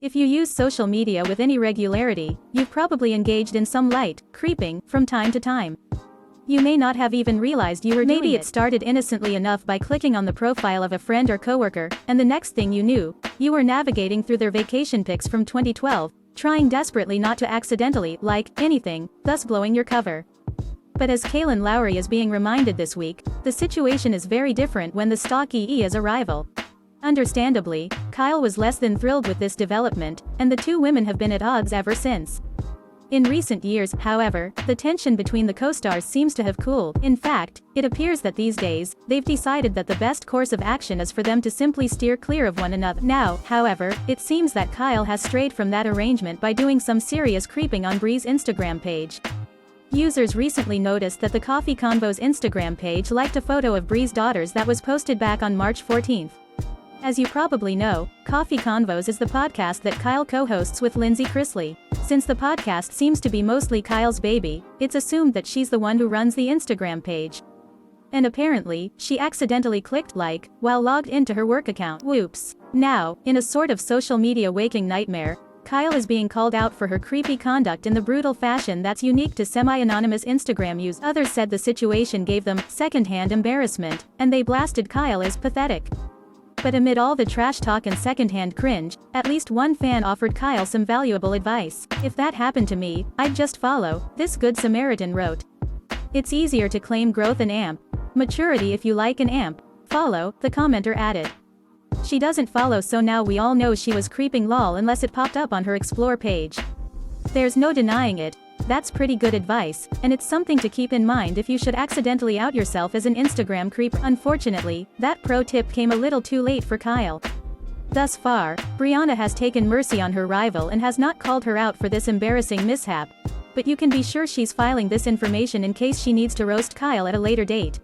If you use social media with any regularity, you've probably engaged in some light creeping from time to time. You may not have even realized you were doing it. Maybe it started innocently enough by clicking on the profile of a friend or coworker, and the next thing you knew, you were navigating through their vacation pics from 2012, trying desperately not to accidentally like anything, thus blowing your cover. But as Kailyn Lowry is being reminded this week, the situation is very different when the stalkee is a rival. Understandably, Kyle was less than thrilled with this development, and the two women have been at odds ever since. In recent years, however, the tension between the co-stars seems to have cooled. In fact, it appears that these days, they've decided that the best course of action is for them to simply steer clear of one another. Now, however, it seems that Kyle has strayed from that arrangement by doing some serious creeping on Bri's Instagram page. Users recently noticed that the Coffee Convo's Instagram page liked a photo of Bri's daughters that was posted back on March 14th. As you probably know, Coffee Convos is the podcast that Kyle co-hosts with Lindsay Chrisley. Since the podcast seems to be mostly Kyle's baby, it's assumed that she's the one who runs the Instagram page. And apparently, she accidentally clicked like while logged into her work account. Whoops. Now, in a sort of social media waking nightmare, Kyle is being called out for her creepy conduct in the brutal fashion that's unique to semi-anonymous Instagram users. Others said the situation gave them secondhand embarrassment, and they blasted Kyle as pathetic. But amid all the trash talk and secondhand cringe, at least one fan offered Kyle some valuable advice. "If that happened to me, I'd just follow," this good Samaritan wrote. "It's easier to claim growth and maturity if you like an follow," the commenter added. "She doesn't follow, so now we all know she was creeping lol unless it popped up on her explore page. There's no denying it. That's pretty good advice, and it's something to keep in mind if you should accidentally out yourself as an Instagram creeper." Unfortunately, that pro tip came a little too late for Kyle. Thus far, Briana has taken mercy on her rival and has not called her out for this embarrassing mishap. But you can be sure she's filing this information in case she needs to roast Kyle at a later date.